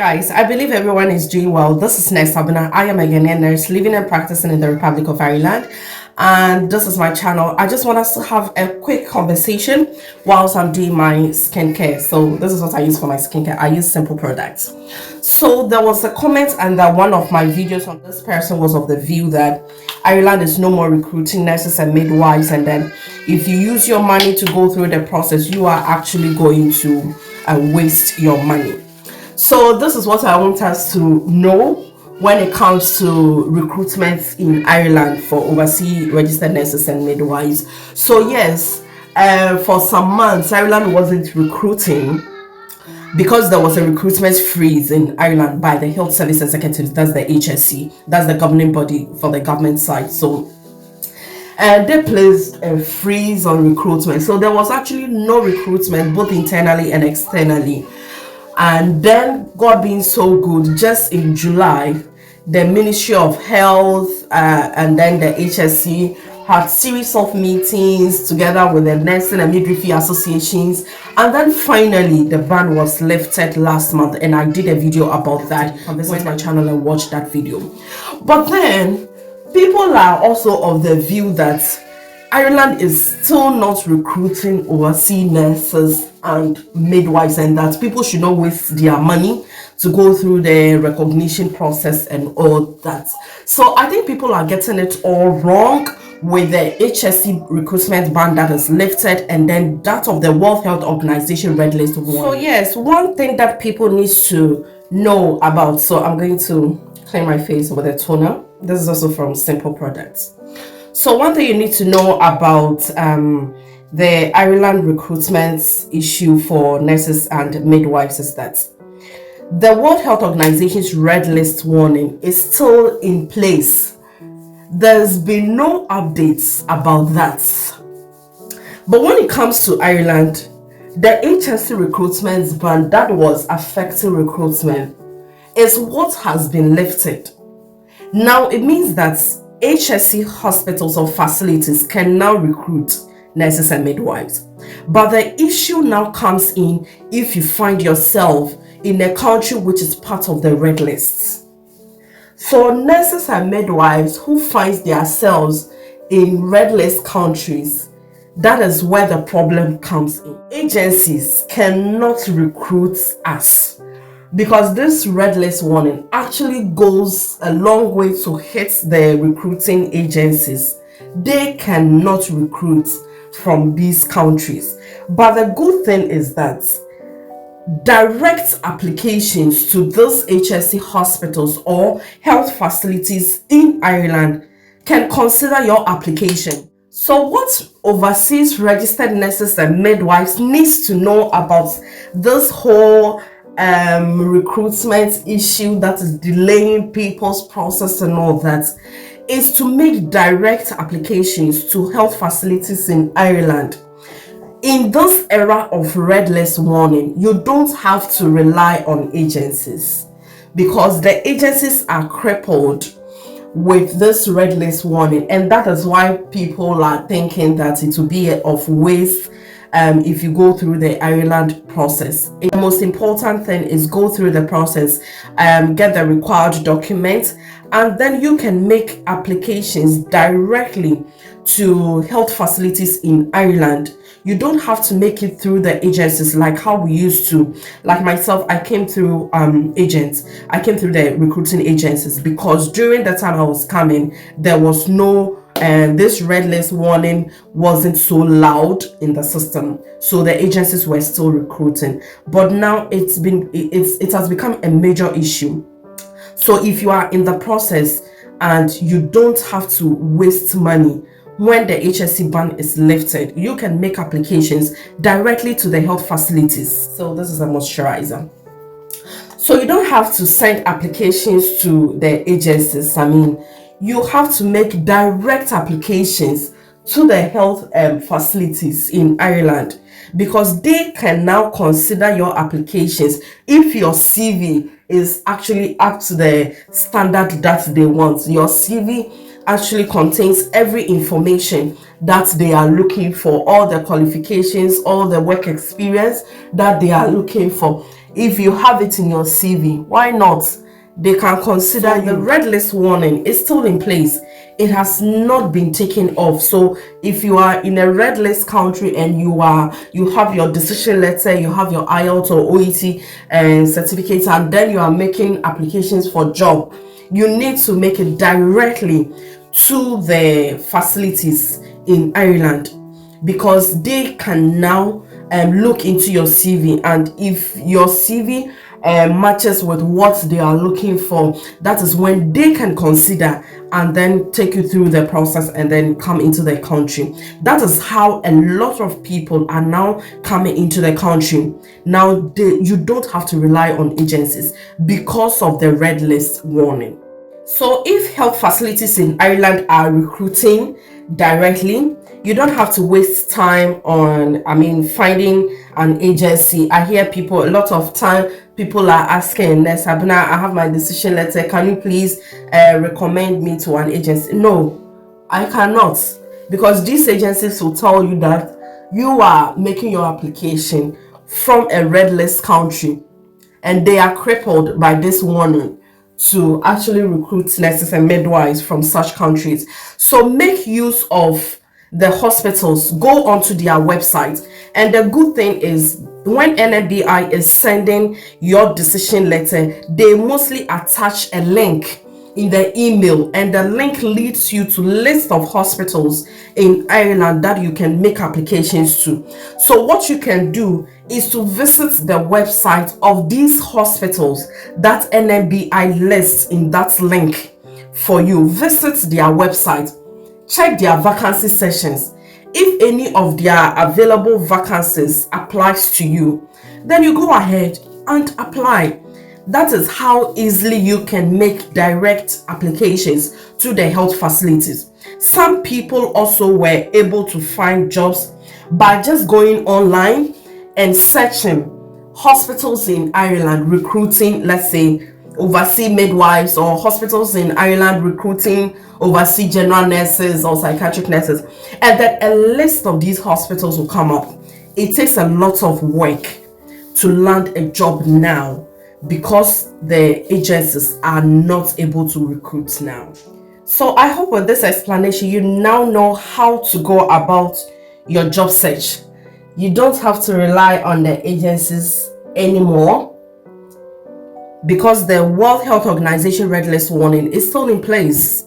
Guys, I believe everyone is doing well. This is Nurse Sabina. I am a Ghanaian nurse living and practicing in the Republic of Ireland, and this is my channel. I just want us to have a quick conversation whilst I'm doing my skincare. So this is what I use for my skincare. I use simple products. So there was a comment under one of my videos on this person was of the view that Ireland is no more recruiting nurses and midwives, and then if you use your money to go through the process, you are actually going to waste your money. So this is what I want us to know when it comes to recruitment in Ireland for overseas registered nurses and midwives. So yes, for some months Ireland wasn't recruiting because there was a recruitment freeze in Ireland by the Health Service Executives. That's the HSE, that's the governing body for the government side. So they placed a freeze on recruitment. So there was actually no recruitment both internally and externally. And then, God being so good, just in July, the Ministry of Health and then the HSE had series of meetings together with the nursing and midwifery associations, and then finally the ban was lifted last month, and I did a video about that. You can visit my channel and watch that video. But then people are also of the view that Ireland is still not recruiting overseas nurses and midwives, and that people should not waste their money to go through the recognition process and all that. So I think people are getting it all wrong with the HSE recruitment ban that is lifted, and then that of the World Health Organization Redlist Warning. So yes, one thing that people need to know about, so I'm going to clean my face with a toner. This is also from Simple Products. So one thing you need to know about the Ireland recruitment issue for nurses and midwives is that the World Health Organization's Redlist Warning is still in place. There's been no updates about that. But when it comes to Ireland, the HSE recruitment ban that was affecting recruitment is what has been lifted. Now it means that HSE hospitals or facilities can now recruit nurses and midwives. But the issue now comes in if you find yourself in a country which is part of the red lists. So nurses and midwives who find themselves in red list countries, that is where the problem comes in. Agencies cannot recruit us, because this red list warning actually goes a long way to hit the recruiting agencies. They cannot recruit from these countries. But the good thing is that direct applications to those HSE hospitals or health facilities in Ireland can consider your application. So what overseas registered nurses and midwives needs to know about this whole recruitment issue that is delaying people's process and all that is to make direct applications to health facilities in Ireland. In this era of red list warning, you don't have to rely on agencies, because the agencies are crippled with this red list warning, and that is why people are thinking that it will be of waste if you go through the Ireland process. The most important thing is go through the process, get the required documents, and then you can make applications directly to health facilities in Ireland. You don't have to make it through the agencies like how we used to. Like myself, I came through agents. I came through the recruiting agencies, because during the time I was coming, there was no this red list warning wasn't so loud in the system, so the agencies were still recruiting. But now it has become a major issue. So if you are in the process and you don't have to waste money, when the HSE ban is lifted, you can make applications directly to the health facilities. So this is a moisturizer. So you don't have to send applications to the agencies. I mean, you have to make direct applications to the health facilities in Ireland, because they can now consider your applications if your CV is actually up to the standard that they want. Your CV actually contains every information that they are looking for, all the qualifications, all the work experience that they are looking for. If you have it in your CV, why not? They can consider you. The red list warning is still in place. It has not been taken off. So if you are in a red list country and you have your decision letter, you have your IELTS or OET certificate, and then you are making applications for job, you need to make it directly to the facilities in Ireland, because they can now look into your CV, and if your CV matches with what they are looking for, that is when they can consider and then take you through the process and then come into the country. That is how a lot of people are now coming into the country. Now you don't have to rely on agencies because of the red list warning. So if health facilities in Ireland are recruiting directly, you don't have to waste time on finding an agency. I hear a lot of time people are asking, Sabina, I have my decision letter, can you please recommend me to an agency? No, I cannot, because these agencies will tell you that you are making your application from a red list country and they are crippled by this warning to actually recruit nurses and midwives from such countries. So make use of the hospitals, go onto their website. And the good thing is, when NMBI is sending your decision letter, they mostly attach a link in the email, and the link leads you to list of hospitals in Ireland that you can make applications to. So what you can do is to visit the website of these hospitals that NMBI lists in that link for you. Visit their website, check their vacancy sections. If any of their available vacancies applies to you, then you go ahead and apply. That is how easily you can make direct applications to the health facilities. Some people also were able to find jobs by just going online and searching hospitals in Ireland recruiting, let's say, overseas midwives, or hospitals in Ireland recruiting overseas general nurses or psychiatric nurses, and then a list of these hospitals will come up. It takes a lot of work to land a job now because the agencies are not able to recruit now. So I hope with this explanation you now know how to go about your job search. You don't have to rely on the agencies anymore, because the World Health Organization Red List Warning is still in place.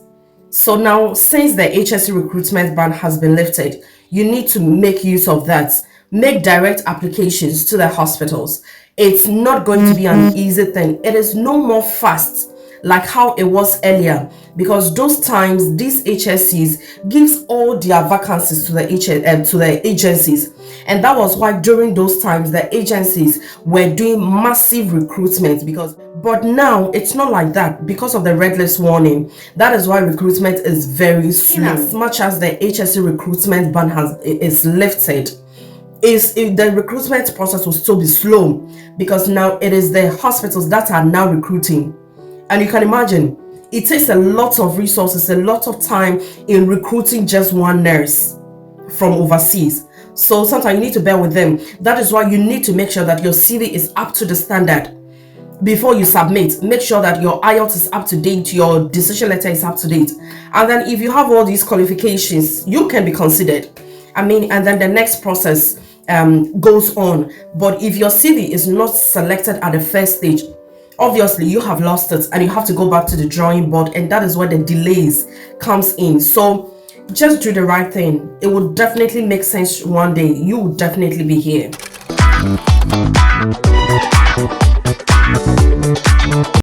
So now, since the HSE recruitment ban has been lifted, you need to make use of that. Make direct applications to the hospitals. It's not going to be an easy thing. It is no more fast like how it was earlier, because those times these HSCs gives all their vacancies to the agencies, and that was why during those times the agencies were doing massive recruitment. But now it's not like that because of the red list warning. That is why recruitment is very slow. As much as the HSC recruitment ban is lifted, the recruitment process will still be slow, because now it is the hospitals that are now recruiting. And you can imagine, it takes a lot of resources, a lot of time in recruiting just one nurse from overseas. So sometimes you need to bear with them. That is why you need to make sure that your CV is up to the standard before you submit. Make sure that your IELTS is up to date, your decision letter is up to date. And then if you have all these qualifications, you can be considered. And then the next process goes on. But if your CV is not selected at the first stage, obviously you have lost it and you have to go back to the drawing board, and that is where the delays comes in. So just do the right thing. It will definitely make sense one day. You will definitely be here.